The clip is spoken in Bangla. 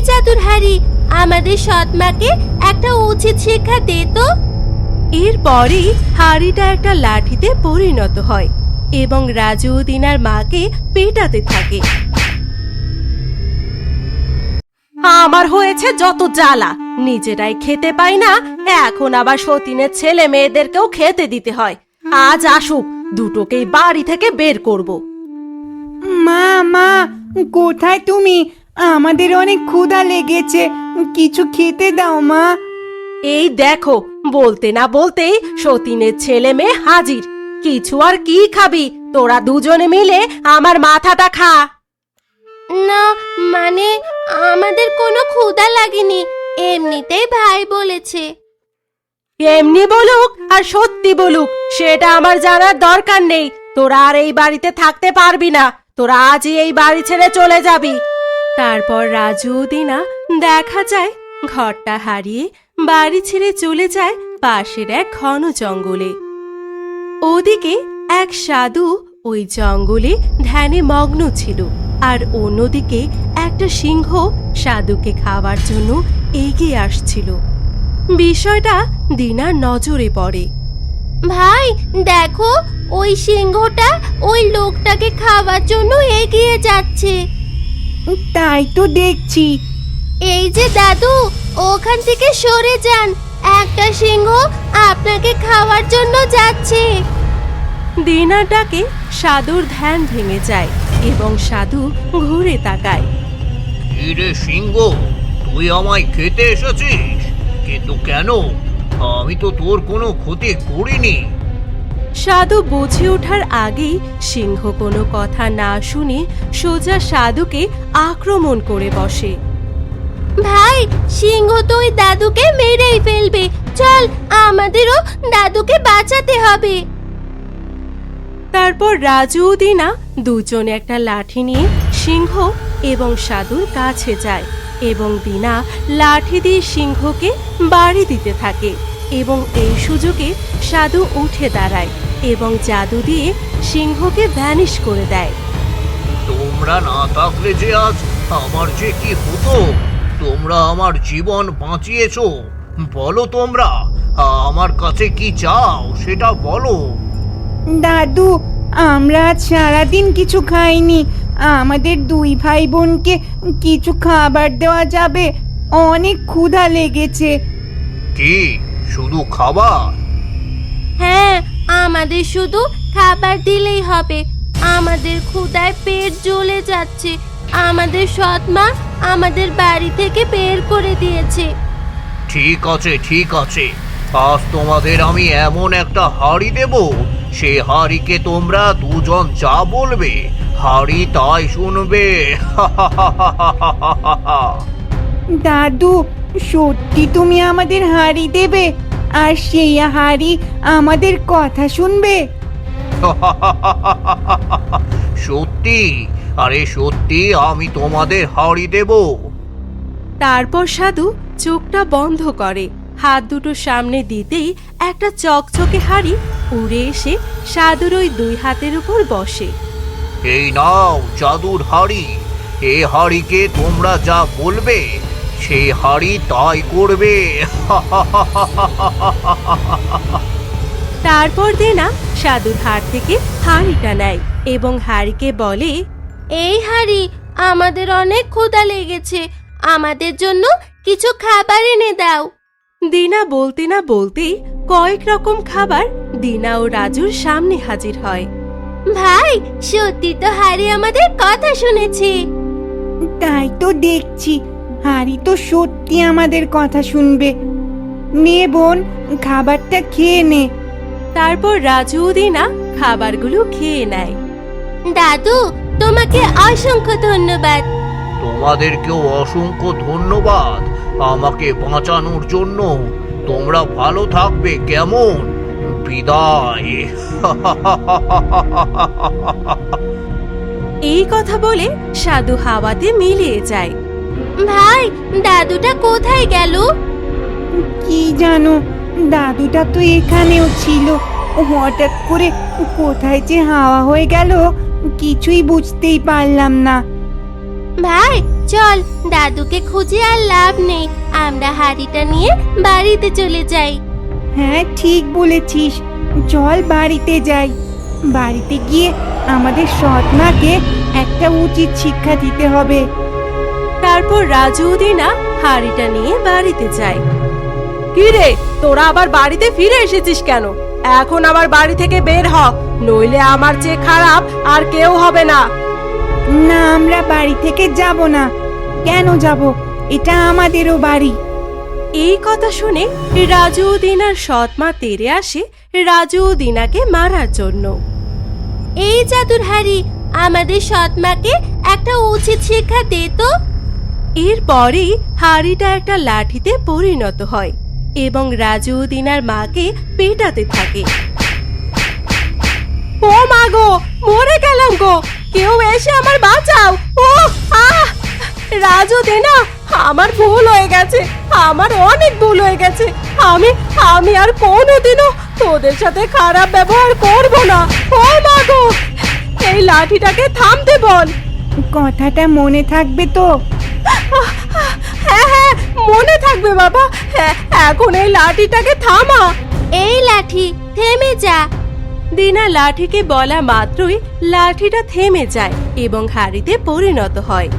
জাদুর হাড়ি, আমাদের সৎমাকে একটা উচিত শিক্ষা দে তো। এরপরই হাড়িটা একটা লাঠিতে পরিণত হয় এবং রাজু ও দিনার মাকে পেটাতে থাকে। আমার হয়েছে যত জ্বালা, নিজেরাই খেতে পাই না, এখন আবার সতীনের ছেলে মেয়েদেরকেও খেতে দিতে হয়। আজ আসুক, দুটোকেই বাড়ি থেকে বের করব। মা মা, কোথায় তুমি? আমাদের অনেক ক্ষুধা লেগেছে, কিছু খেতে দাও মা। এই দেখো, বলতে না বলতেই সতীনের ছেলে মেয়ে হাজির। কিছু আর কি খাবি? তোরা দুজনে মিলে আমার মাথাটা খা। না মানে, আমাদের কোনো ক্ষুধা লাগেনি, এমনিতেই ভাই বলেছে। এমনি বলুক আর সত্যি বলুক সেটা আমার জানার দরকার নেই। তোরা আর এই বাড়িতে থাকতে পারবি না, তোরা আজই এই বাড়ি ছেড়ে চলে যাবি। তারপর রাজু ও দিনা দেখা যায় ঘরটা হারিয়ে বাড়ি ছেড়ে চলে যায় পাশের এক ঘন জঙ্গলে। ওদিকে এক সাধু ওই জঙ্গলে ধ্যানে মগ্ন ছিল, আর অন্যদিকে একটা সিংহ সাধুকে খাওয়ার জন্য এগিয়ে আসছিল। বিষয়টা দিনার নজরে পড়ে। ভাই দেখো, ওই সিংহটা ওই লোকটাকে খাওয়ার জন্য এগিয়ে যাচ্ছে। তাই তো দেখছি। এই যে দাদু, ওখান থেকে সরে যান, একটা সিংহ আপনাকে খাওয়ার জন্য যাচ্ছে। দিনার ডাকে সাধুর ধ্যান ভেঙে যায় এবং সাধু ঘুরে তাকায়। কিরে সিংহ, তুই আমায় খেতে এসেছিস? কিন্তু কেন? আমি তো তোর কোনো ক্ষতি করিনি। সাধু বুঝে ওঠার আগেই সিংহ কোনো কথা না শুনে সোজা সাধুকে আক্রমণ করে বসে। ভাই, সিংহ তো ওই দাদুকে মেরেই ফেলবে, চল আমাদেরও দাদুকে বাঁচাতে হবে। তারপর রাজু ও দিনা দুজনে একটা লাঠি নিয়ে সিংহ এবং সাধুর কাছে যায় এবং দিনা লাঠি দিয়ে সিংহকে বাড়ি দিতে থাকে এবং এই সুযোগে সাধু উঠে দাঁড়ায় এবং জাদু দিয়ে সিংহকে ভ্যানিশ করে দেয়। তোমরা না থাকলে যে আজ আমার যে কি হতো। তোমরা আমার জীবন বাঁচিয়েছো। বলো তোমরা আমার কাছে কি চাও সেটা বলো। দাদু, আমরা আজ সারাদিন কিছু খাইনি, আমাদের দুই ভাই বোনকে কিছু খাবার দেওয়া যাবে? অনেক ক্ষুধা লেগেছে। কি শুধু খাবার? হ্যাঁ, আমাদের শুধু খাবার দিলেই হবে, আমাদের ক্ষুধায় পেট জ্বলে যাচ্ছে। আমাদের সৎমা আমাদের বাড়ি থেকে বের করে দিয়েছে। ঠিক আছে ঠিক আছে, আজ তোমাদের আমি এমন একটা হাঁড়ি দেব, সেই হাঁড়িকে তোমরা দুজন যা বলবে হাঁড়ি তাই শুনবে। দাদু, সত্যি তুমি আমাদের হাঁড়ি দেবে আর সেই হাঁড়ি আমাদের কথা শুনবে? সত্যি? আরে সত্যি আমি তোমাদের হাঁড়ি দেব। তারপর সাধু চোখটা বন্ধ করে, হাত দুটো সামনে দিতেই একটা চকচকে হাড়ি উড়ে এসে সাধুর ওই দুই হাতের উপর বসে। এই নাও জাদুর হাঁড়ি, এই হাঁড়িকে তোমরা যা বলবে সেই হাঁড়ি তাই করবে। তারপর দেনা সাধুর হাত থেকে হাঁড়িটা নেয় এবং হাঁড়িকে বলে, এই হাঁড়ি, আমাদের অনেক ক্ষুধা লেগেছে, আমাদের জন্য কিছু খাবার এনে দাও। দিনা বলতে না বলতেই কয়েক রকম খাবার দিনা ও রাজুর সামনে হাজির হয়। ভাই, সত্যি তো হাঁড়ি আমাদের কথা শুনেছে। তাই তো দেখছি, হাঁড়ি তো সত্যি আমাদের কথা শুনবে। নে বোন, খাবারটা খেয়ে নে। তারপর রাজু ও দিনা খাবারগুলো খেয়ে নেয়। দাদু, তোমাকে অসংখ্য ধন্যবাদ। তোমাদেরকেও অসংখ্য ধন্যবাদ আমাকে বাঁচানোর জন্য। তোমরা ভালো থাকবে কেমন? বিদায়। এই কথা বলে সাধু হাওয়াতে মিলিয়ে যায়। ভাই, দাদুটা কোথায় গেল? কি জানো, দাদুটা তো এখানেও ছিল, হঠাৎ করে কোথায় যে হাওয়া হয়ে গেল কিছুই বুঝতেই পারলাম না। ভাই চল দাদুকে খুঁজে আর লাভ নেই, আমরা হাড়িটা নিয়ে বাড়িতে চলে যাই। হ্যাঁ ঠিক বলেছিস, চল বাড়িতে যাই। বাড়িতে গিয়ে আমাদের সৎ মাকে একটা উচিত শিক্ষা দিতে হবে। তারপর রাজু ও দিনা হাড়িটা নিয়ে বাড়িতে যায়। কি রে, তোরা আবার বাড়িতে ফিরে এসেছিস কেন? এখন আবার বাড়ি থেকে বের হ, নইলে আমার চেয়ে খারাপ আর কেউ হবে না। না, আমরা বাড়ি থেকে যাব না। কেন যাব? এটা আমাদেরও বাড়ি। এই কথা শুনে রাজু ও দিনার সৎ মা তেড়ে আসে রাজু ও দিনাকে মারার জন্য। এই জাদুর হাড়ি, আমাদের সৎ মাকে একটা উচিত শিক্ষা দে তো। এরপরেই হাড়িটা একটা লাঠিতে পরিণত হয় এবং রাজু ও দিনার মাকে পেটাতে থাকে। ও মা গো, মরে গেলাম গো, কেউ এসে আমার বাঁচাও। ও আহ! রাজু দিনা, আমার ভুল হয়ে গেছে, আমার অনেক ভুল হয়ে গেছে। আমি আর কোনোদিনও তোদের সাথে খারাপ ব্যবহার করব না। ও মা গো, এই লাঠিটাকে থামতে বল। কথাটা মনে থাকবে তো? হ্যাঁ হ্যাঁ, মনে থাকবে বাবা। হ্যাঁ, এখন এই লাঠিটাকে থামা। এই লাঠি থেমে যা। দিনা লাঠিকে বলা মাত্রই লাঠিটা থেমে যায় এবং হাড়িতে পরিণত হয়।